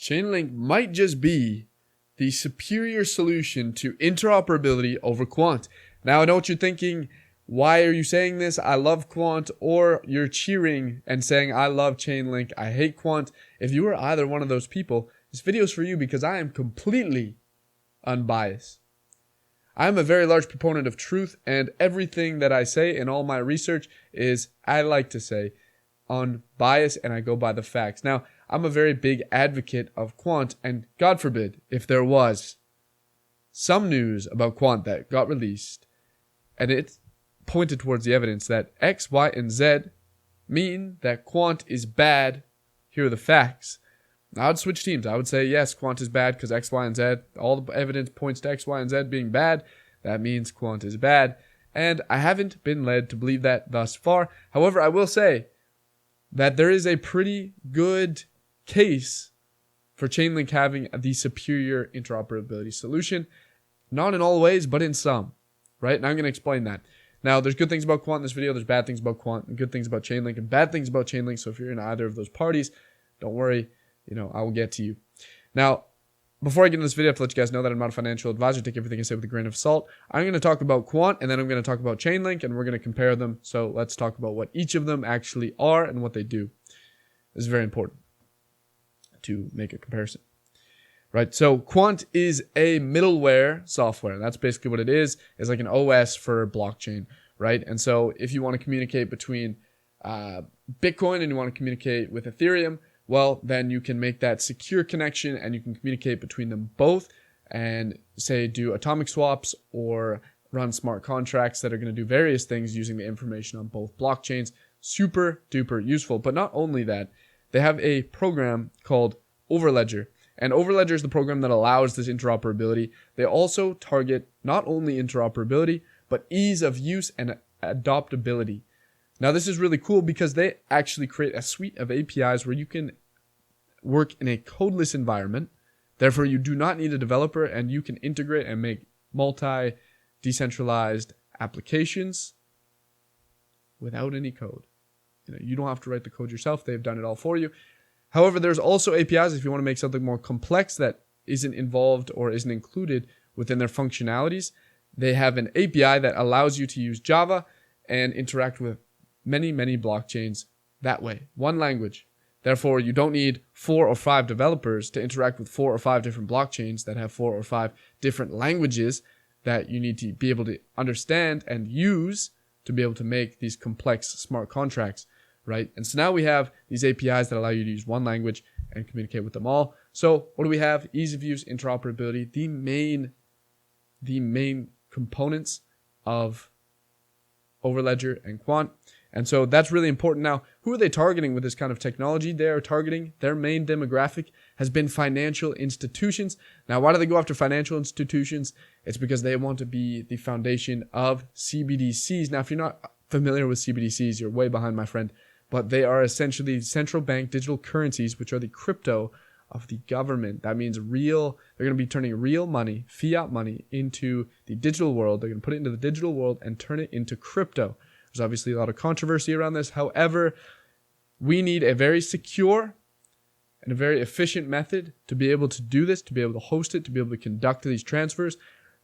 Chainlink might just be the superior solution to interoperability over Quant. Now, I know what you're thinking. Why are you saying this? I love Quant. Or you're cheering and saying, I love Chainlink. I hate Quant. If you are either one of those people, this video is for you because I am completely unbiased. I am a very large proponent of truth, and everything that I say in all my research is, I like to say, unbiased, and I go by the facts. Now, I'm a very big advocate of Quant, and God forbid if there was some news about Quant that got released and it pointed towards the evidence that X, Y, and Z mean that Quant is bad. Here are the facts. I would switch teams. I would say, yes, Quant is bad because X, Y, and Z, all the evidence points to X, Y, and Z being bad. That means Quant is bad. And I haven't been led to believe that thus far. However, I will say that there is a pretty good case for Chainlink having the superior interoperability solution. Not in all ways, but in some. Right? And I'm going to explain that. Now, there's good things about Quant in this video. There's bad things about Quant and good things about Chainlink and bad things about Chainlink. So if you're in either of those parties, don't worry. I will get to you. Now, before I get into this video, I have to let you guys know that I'm not a financial advisor. Take everything I say with a grain of salt. I'm going to talk about Quant, and then I'm going to talk about Chainlink, and we're going to compare them. So let's talk about what each of them actually are and what they do. This is very important to make a comparison. Right, so Quant is a middleware software. That's basically what it is. It's like an OS for blockchain, right? And so if you want to communicate between Bitcoin and you want to communicate with Ethereum, well, then you can make that secure connection and you can communicate between them both and say do atomic swaps or run smart contracts that are going to do various things using the information on both blockchains. Super duper useful. But not only that, they have a program called Overledger. And Overledger is the program that allows this interoperability. They also target not only interoperability, but ease of use and adoptability. Now, this is really cool because they actually create a suite of APIs where you can work in a codeless environment. Therefore, you do not need a developer and you can integrate and make multi-decentralized applications without any code. You don't have to write the code yourself. They've done it all for you. However, there's also APIs if you want to make something more complex that isn't involved or isn't included within their functionalities. They have an API that allows you to use Java and interact with many, many blockchains that way. One language. Therefore, you don't need 4 or 5 developers to interact with 4 or 5 different blockchains that have 4 or 5 different languages that you need to be able to understand and use to be able to make these complex smart contracts, right? And so now we have these APIs that allow you to use one language and communicate with them all. So what do we have? Ease of use, interoperability, the main components of Overledger and Quant. And so that's really important. Now, who are they targeting with this kind of technology? They are targeting, their main demographic has been financial institutions. Now, why do they go after financial institutions? It's because they want to be the foundation of CBDCs. Now, if you're not familiar with CBDCs, you're way behind, my friend. But they are essentially central bank digital currencies, which are the crypto of the government. That means they're going to be turning real money, fiat money, into the digital world. They're going to put it into the digital world and turn it into crypto. There's obviously a lot of controversy around this. However, we need a very secure and a very efficient method to be able to do this, to be able to host it, to be able to conduct these transfers.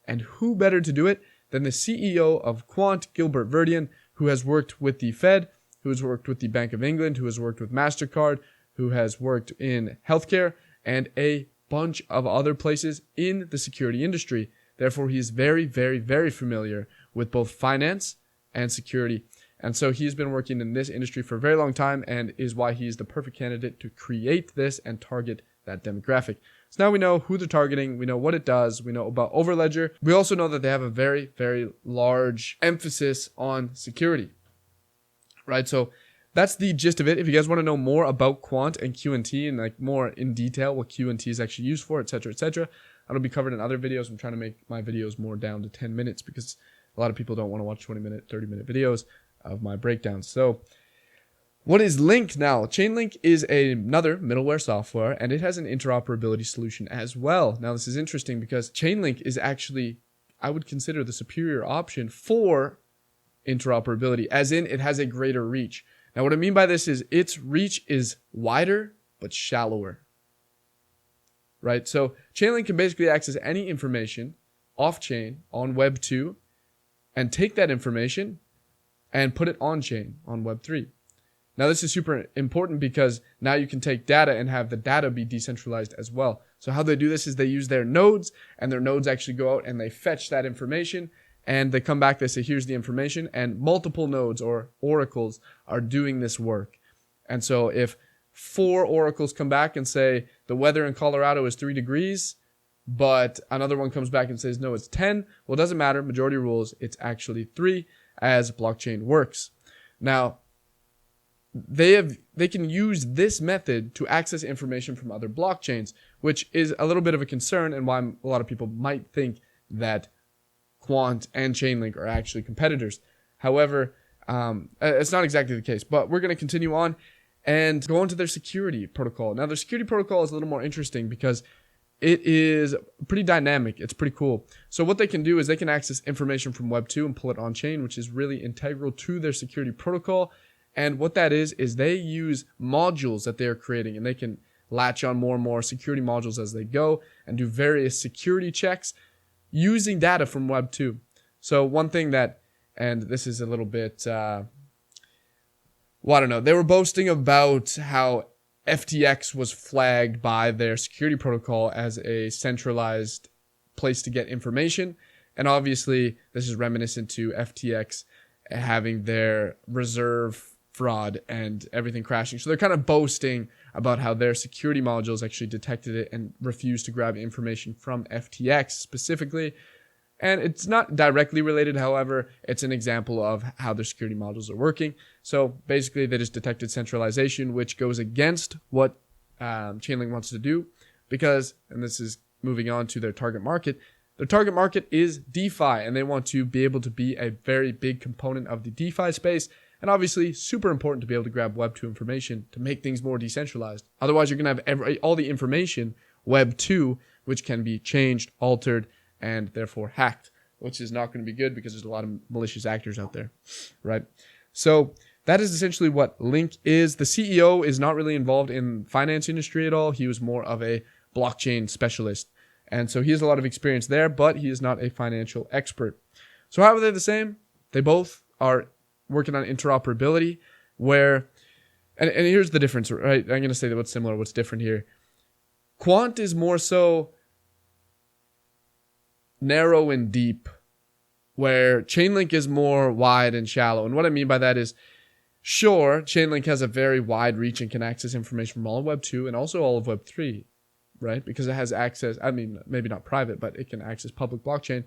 And who better to do it than the CEO of Quant, Gilbert Verdian, who has worked with the Fed, who has worked with the Bank of England, who has worked with MasterCard, who has worked in healthcare, and a bunch of other places in the security industry. Therefore, he is very, very, very familiar with both finance and security. And so he's been working in this industry for a very long time and is why he's the perfect candidate to create this and target that demographic. So now we know who they're targeting. We know what it does. We know about Overledger. We also know that they have a very, very large emphasis on security, right? So that's the gist of it. If you guys want to know more about Quant and QNT and like more in detail what QNT is actually used for, etc., that'll be covered in other videos. I'm trying to make my videos more down to 10 minutes because a lot of people don't want to watch 20-minute, 30-minute videos of my breakdowns. So what is Link now? Chainlink is another middleware software, and it has an interoperability solution as well. Now, this is interesting because Chainlink is actually, I would consider, the superior option for interoperability, as in it has a greater reach. Now, what I mean by this is its reach is wider but shallower. right? So Chainlink can basically access any information off-chain on Web 2 and take that information and put it on-chain on Web 3. Now, this is super important because now you can take data and have the data be decentralized as well. So how they do this is they use their nodes, and their nodes actually go out and they fetch that information, and they come back, they say, here's the information, and multiple nodes or oracles are doing this work. And so if 4 oracles come back and say the weather in Colorado is 3 degrees, but another one comes back and says, no, it's 10. Well, it doesn't matter. Majority rules, it's actually 3 as blockchain works. Now, they can use this method to access information from other blockchains, which is a little bit of a concern and why a lot of people might think that Quant and Chainlink are actually competitors. However, it's not exactly the case, but we're going to continue on and go into their security protocol. Now, their security protocol is a little more interesting because it is pretty dynamic. It's pretty cool. So what they can do is they can access information from Web 2 and pull it on chain, which is really integral to their security protocol. And what that is they use modules that they are creating, and they can latch on more and more security modules as they go and do various security checks using data from Web 2. So one thing that, and this is a little bit, I don't know, they were boasting about how FTX was flagged by their security protocol as a centralized place to get information. And obviously, this is reminiscent to FTX having their reserve fraud and everything crashing. So they're kind of boasting about how their security modules actually detected it and refused to grab information from FTX specifically. And it's not directly related, however, it's an example of how their security modules are working. So basically, they just detected centralization, which goes against what Chainlink wants to do because, and this is moving on to their target market is DeFi, and they want to be able to be a very big component of the DeFi space. And obviously, super important to be able to grab Web 2 information to make things more decentralized. Otherwise, you're going to have all the information Web 2, which can be changed, altered, and therefore hacked, which is not going to be good because there's a lot of malicious actors out there, right? So that is essentially what Link is. The CEO is not really involved in finance industry at all. He was more of a blockchain specialist. And so he has a lot of experience there, but he is not a financial expert. So how are they the same? They both are working on interoperability where, and here's the difference, right? I'm going to say that what's similar, what's different here. Quant is more so narrow and deep, where Chainlink is more wide and shallow. And what I mean by that is, sure, Chainlink has a very wide reach and can access information from all of Web 2 and also all of Web 3, right? Because it has access, I mean, maybe not private, but it can access public blockchain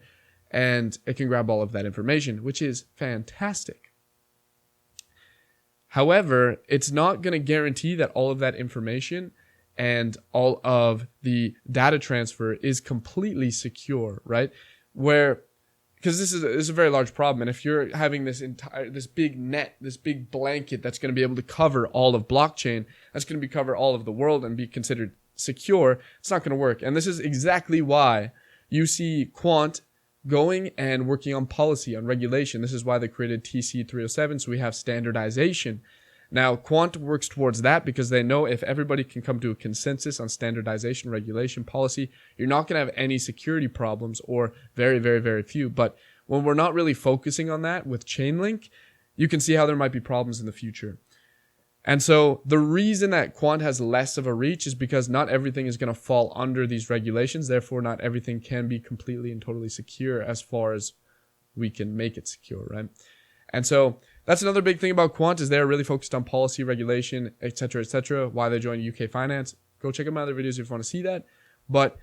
and it can grab all of that information, which is fantastic. However, it's not going to guarantee that all of that information and all of the data transfer is completely secure, right? Because this is a very large problem, and if you're having this big net, this big blanket that's going to be able to cover all of blockchain, that's going to cover all of the world and be considered secure, it's not going to work. And this is exactly why you see Quant going and working on policy, on regulation. This is why they created TC 307, so we have standardization. Now, Quant works towards that because they know if everybody can come to a consensus on standardization, regulation, policy, you're not going to have any security problems or very, very, very few. But when we're not really focusing on that with Chainlink, you can see how there might be problems in the future. And so the reason that Quant has less of a reach is because not everything is going to fall under these regulations. Therefore, not everything can be completely and totally secure as far as we can make it secure, right? And so that's another big thing about Quant is they're really focused on policy, regulation, etc., why they joined UK Finance. Go check out my other videos if you want to see that. But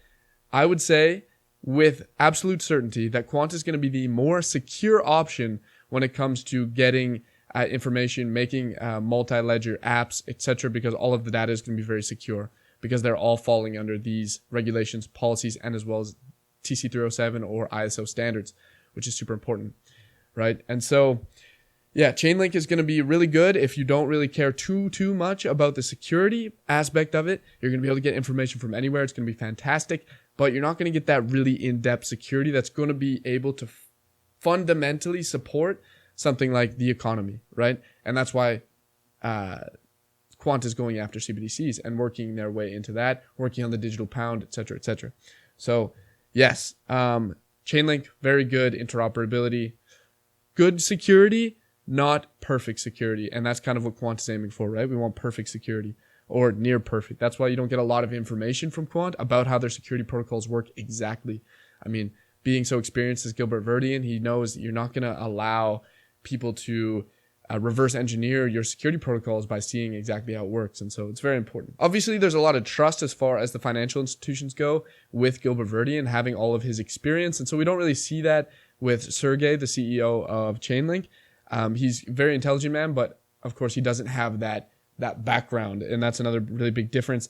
I would say with absolute certainty that Quant is going to be the more secure option when it comes to getting information, making multi-ledger apps, etc., because all of the data is going to be very secure because they're all falling under these regulations, policies, and as well as TC 307 or ISO standards, which is super important, right? And so, yeah, Chainlink is going to be really good if you don't really care too much about the security aspect of it. You're going to be able to get information from anywhere. It's going to be fantastic, but you're not going to get that really in-depth security that's going to be able to fundamentally support something like the economy, right? And that's why Quant Quant is going after CBDCs and working their way into that, working on the digital pound, etc., etc. So yes, Chainlink, very good interoperability, good security, not perfect security. And that's kind of what Quant is aiming for, right? We want perfect security or near perfect. That's why you don't get a lot of information from Quant about how their security protocols work exactly. I mean, being so experienced as Gilbert Verdian, he knows that you're not going to allow people to reverse engineer your security protocols by seeing exactly how it works. And so it's very important. Obviously, there's a lot of trust as far as the financial institutions go with Gilbert Verdian having all of his experience. And so we don't really see that with Sergey, the CEO of Chainlink. He's a very intelligent man, but of course he doesn't have that background. And that's another really big difference.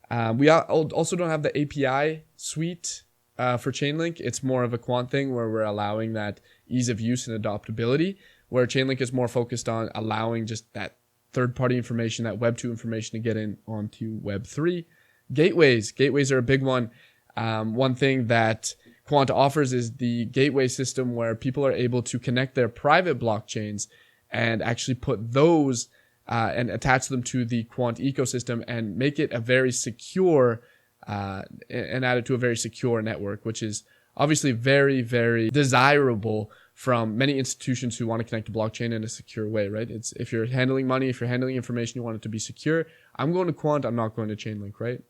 We also don't have the API suite for Chainlink. It's more of a Quant thing where we're allowing that ease of use and adoptability, where Chainlink is more focused on allowing just that third-party information, that Web 2 information to get in onto Web 3. Gateways are a big one. One thing that Quant offers is the gateway system where people are able to connect their private blockchains and actually put those and attach them to the Quant ecosystem and make it a very secure and add it to a very secure network, which is obviously very, very desirable from many institutions who want to connect to blockchain in a secure way, right? It's if you're handling money, if you're handling information, you want it to be secure. I'm going to Quant, I'm not going to Chainlink, right?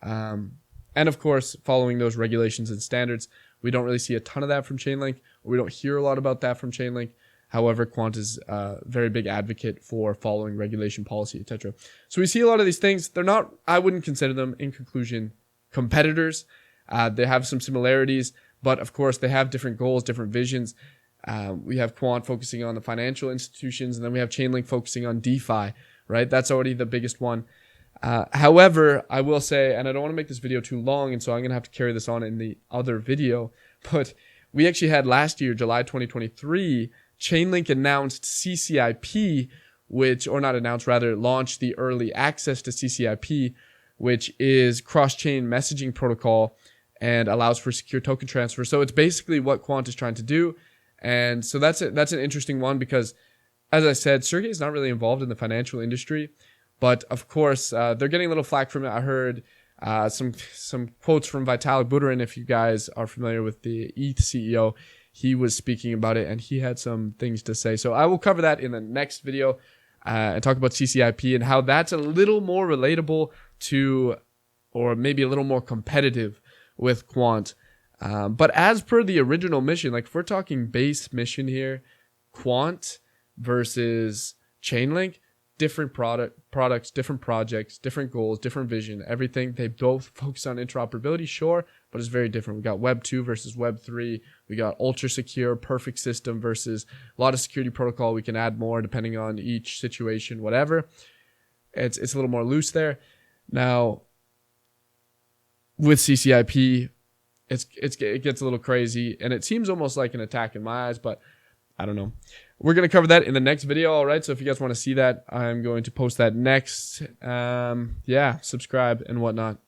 And of course, following those regulations and standards, we don't really see a ton of that from Chainlink. We don't hear a lot about that from Chainlink. However, Quant is a very big advocate for following regulation policy, etc. So we see a lot of these things. They're not, I wouldn't consider them, in conclusion, competitors. They have some similarities, but of course they have different goals, different visions. We have Quant focusing on the financial institutions, and then we have Chainlink focusing on DeFi, right? That's already the biggest one. However, I will say, and I don't want to make this video too long, and so I'm going to have to carry this on in the other video, but we actually had last year, July 2023, Chainlink announced CCIP, launched the early access to CCIP, which is cross-chain messaging protocol and allows for secure token transfer. So it's basically what Quant is trying to do. And so that's an interesting one because, as I said, Sergey is not really involved in the financial industry. But of course, they're getting a little flack from it. I heard some quotes from Vitalik Buterin. If you guys are familiar with the ETH CEO, he was speaking about it and he had some things to say. So I will cover that in the next video and talk about CCIP and how that's a little more relatable to, or maybe a little more competitive with Quant. But as per the original mission, like if we're talking base mission here, Quant versus Chainlink, different products, different projects, different goals, different vision, everything. They both focus on interoperability, sure, but it's very different. We got Web 2 versus Web 3. We got ultra secure, perfect system versus a lot of security protocol. We can add more depending on each situation, whatever. It's a little more loose there. Now, with CCIP, it gets a little crazy, and it seems almost like an attack in my eyes, but I don't know. We're going to cover that in the next video, all right? So if you guys want to see that, I'm going to post that next. Yeah, subscribe and whatnot.